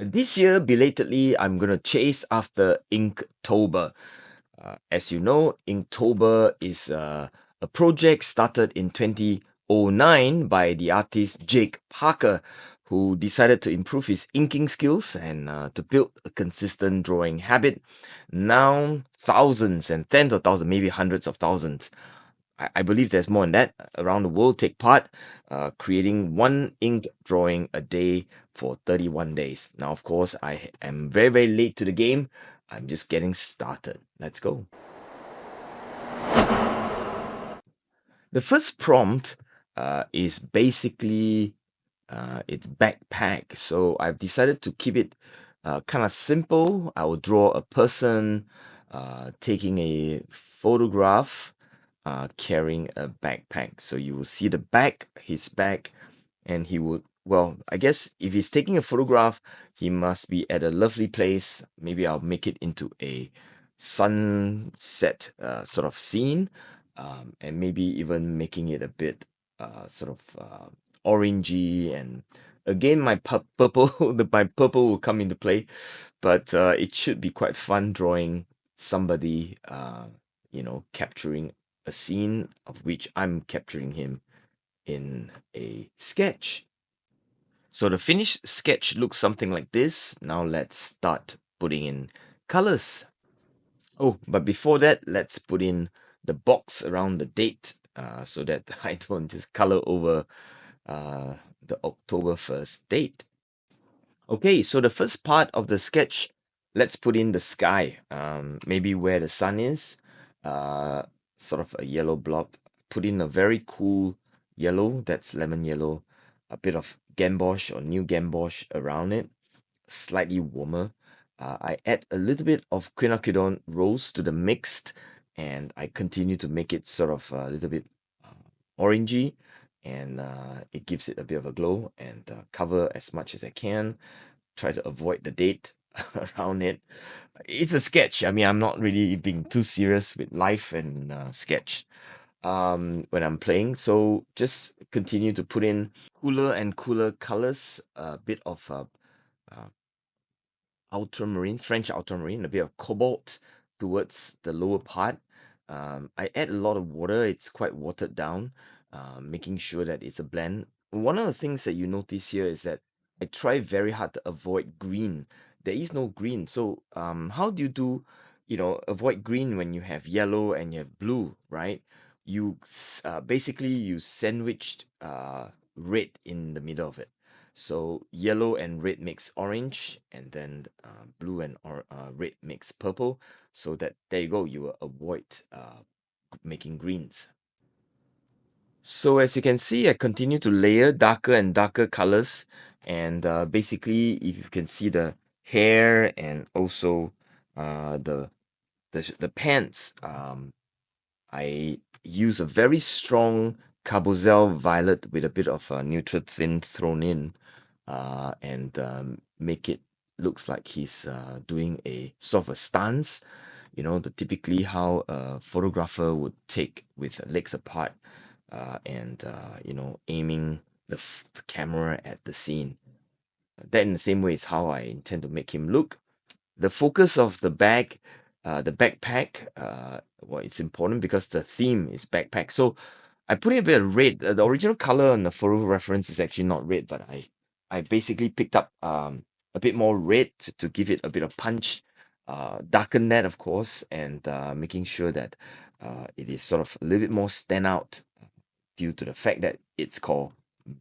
This year, belatedly, I'm going to chase after Inktober. As you know, Inktober is a project started in 2009 by the artist Jake Parker, who decided to improve his inking skills and to build a consistent drawing habit. Now, thousands and tens of thousands, maybe hundreds of thousands, I believe there's more than that, around the world take part, creating one ink drawing a day for 31 days. Now, of course, I am very, very late to the game. I'm just getting started. Let's go. The first prompt is basically it's backpack. So I've decided to keep it kind of simple. I will draw a person taking a photograph carrying a backpack. So you will see the back, his back, and he would, well, I guess if he's taking a photograph, he must be at a lovely place. Maybe I'll make it into a sunset sort of scene, and maybe even making it a bit sort of orangey. And again, my purple, my purple will come into play, but it should be quite fun drawing somebody, capturing a scene of which I'm capturing him in a sketch. So the finished sketch looks something like this. Now let's start putting in colors. Oh, but before that, let's put in the box around the date so that I don't just color over the October 1st date. Okay, so the first part of the sketch, let's put in the sky. Maybe where the sun is, uh, sort of a yellow blob. Put in a very cool yellow, that's lemon yellow, a bit of gambosh or new gambosh around it, slightly warmer. I add a little bit of quinacridone rose to the mixed, and I continue to make it sort of a little bit orangey, and it gives it a bit of a glow, and cover as much as I can. Try to avoid the date around it. It's a sketch. I mean, I'm not really being too serious with life and sketch when I'm playing. So just continue to put in cooler and cooler colors, a bit of uh, ultramarine, French ultramarine, a bit of cobalt towards the lower part. I add a lot of water. It's quite watered down, making sure that it's a blend. One of the things that you notice here is that I try very hard to avoid green. There is no green. So how do you do, avoid green when you have yellow and you have blue, right? Basically you sandwiched red in the middle of it. So yellow and red makes orange, and then blue and red makes purple. So that there you go, you will avoid making greens. So as you can see, I continue to layer darker and darker colors, and basically, if you can see the hair and also the pants, I use a very strong Carbozel violet with a bit of neutral thin thrown in, and make it looks like he's doing a sort of a stance. The typically how a photographer would take with legs apart, and aiming the camera at the scene. That in the same way is how I intend to make him look. The focus of the bag, the backpack, well, it's important because the theme is backpack. So I put in a bit of red. The original color on the photo reference is actually not red, but I basically picked up a bit more red to give it a bit of punch, darken that, of course, and making sure that it is sort of a little bit more stand out due to the fact that it's called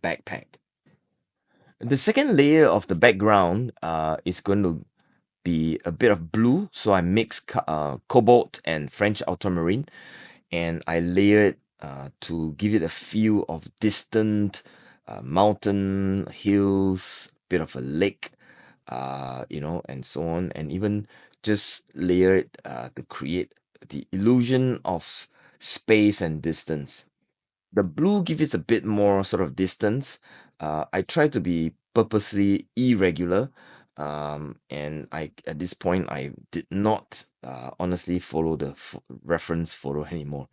backpack. The second layer of the background is going to be a bit of blue. So I mix cobalt and French ultramarine, and I layer it to give it a feel of distant mountain, hills, bit of a lake, and so on. And even just layer it to create the illusion of space and distance. The blue gives it a bit more sort of distance. I try to be purposely irregular, and I at this point I did not honestly follow the reference photo anymore,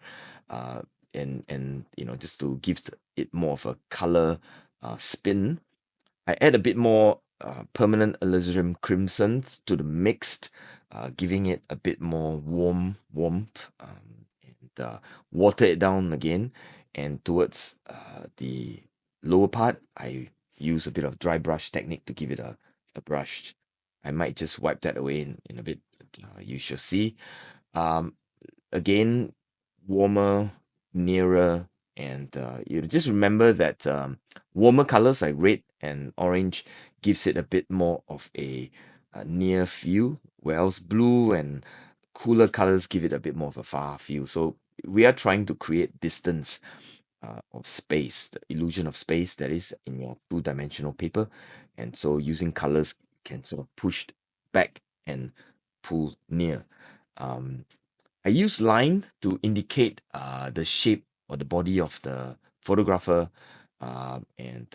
uh, and just to give it more of a color spin. I add a bit more permanent alizarin crimson to the mixed, giving it a bit more warmth, and water it down again. And towards the lower part, I use a bit of dry brush technique to give it a brush. I might just wipe that away in a bit. You shall see. Um, Again, warmer, nearer, and you just remember that warmer colors like red and orange gives it a bit more of a near feel, whereas blue and cooler colors give it a bit more of a far feel. So we are trying to create distance of space, the illusion of space that is in your two-dimensional paper, and so using colors can sort of push back and pull near. Um, I use line to indicate the shape or the body of the photographer, and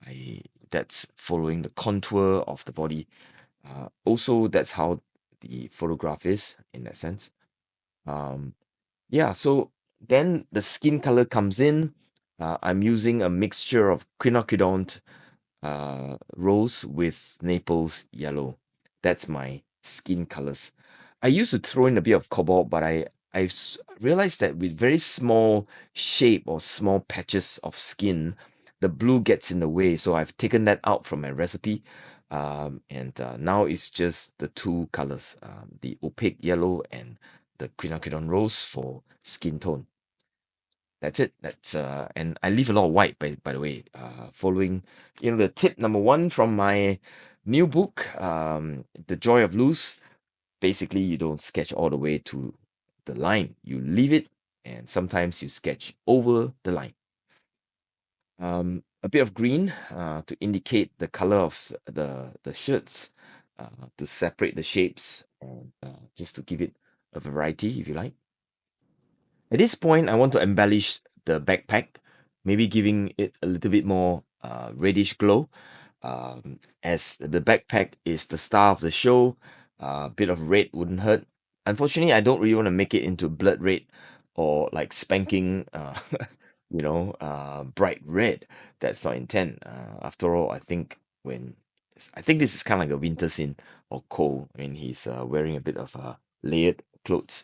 I that's following the contour of the body. Also, that's how the photograph is in that sense. Um, yeah, so then the skin color comes in. I'm using a mixture of quinacridone rose with Naples yellow. That's my skin colors. I used to throw in a bit of cobalt, but I've realized that with very small shape or small patches of skin, the blue gets in the way. So I've taken that out from my recipe. And now it's just the two colors, the opaque yellow and the quinacridone rose for skin tone. That's it. And I leave a lot of white by the way. Following, the tip number one from my new book, The Joy of Loose. Basically, you don't sketch all the way to the line. You leave it, and sometimes you sketch over the line. A bit of green to indicate the color of the shirts, to separate the shapes, and just to give it a variety, if you like. At this point, I want to embellish the backpack, maybe giving it a little bit more reddish glow. As the backpack is the star of the show, a bit of red wouldn't hurt. Unfortunately, I don't really want to make it into blood red or like spanking, bright red. That's not intent. After all, I think this is kind of like a winter scene or cold. I mean, he's wearing a bit of layered clothes,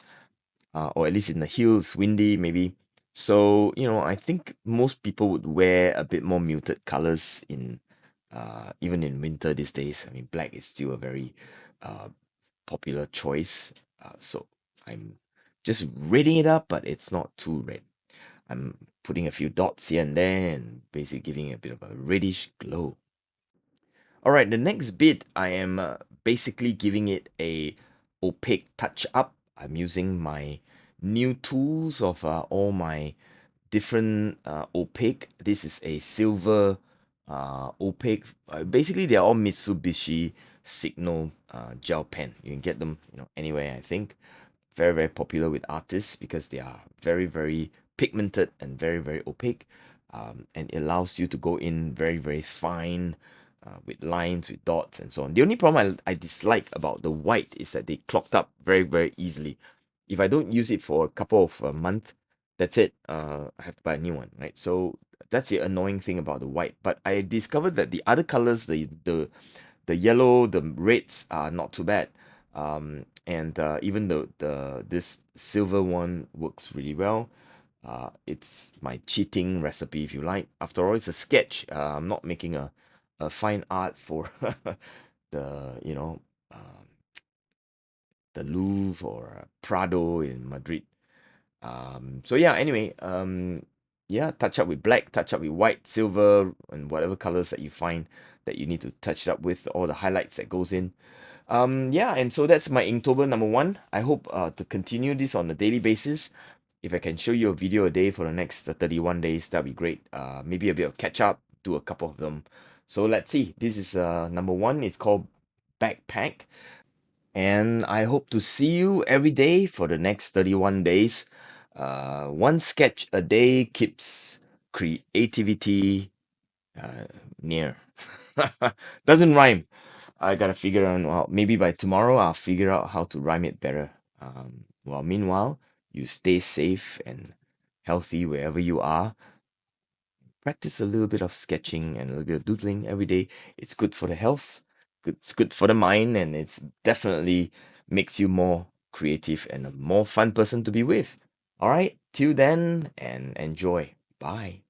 or at least in the hills, windy maybe. So, I think most people would wear a bit more muted colors even in winter these days. I mean, black is still a very uh, popular choice. So I'm just reading it up, but it's not too red. I'm putting a few dots here and there and basically giving it a bit of a reddish glow. All right, the next bit, I am basically giving it a opaque touch up. I'm using my new tools of all my different opaque. This is a silver opaque. Basically, they are all Mitsubishi Signal gel pen. You can get them, anywhere. I think very very popular with artists because they are very very pigmented and very very opaque, and it allows you to go in very very fine with lines, with dots, and so on. The only problem I dislike about the white is that they clogged up very, very easily. If I don't use it for a couple of months, that's it. I have to buy a new one, right? So that's the annoying thing about the white. But I discovered that the other colors, the yellow, the reds are not too bad. And even the this silver one works really well. It's my cheating recipe, if you like. After all, it's a sketch. I'm not making a fine art for the um, the Louvre or Prado in Madrid. So yeah, anyway, yeah, touch up with black, touch up with white, silver, and whatever colors that you find that you need to touch it up with, all the highlights that goes in. Yeah, and so that's my Inktober number one. I hope to continue this on a daily basis. If I can show you a video a day for the next 31 days, that'd be great. Maybe a bit of catch up, do a couple of them. So let's see. This is number one. It's called Backpack. And I hope to see you every day for the next 31 days. One sketch a day keeps creativity uh, near. Doesn't rhyme. I gotta figure out, well, maybe by tomorrow I'll figure out how to rhyme it better. Well, meanwhile, you stay safe and healthy wherever you are. practice a little bit of sketching and a little bit of doodling every day. It's good for the health, it's good for the mind, and it's definitely makes you more creative and a more fun person to be with. All right, till then, and enjoy. Bye.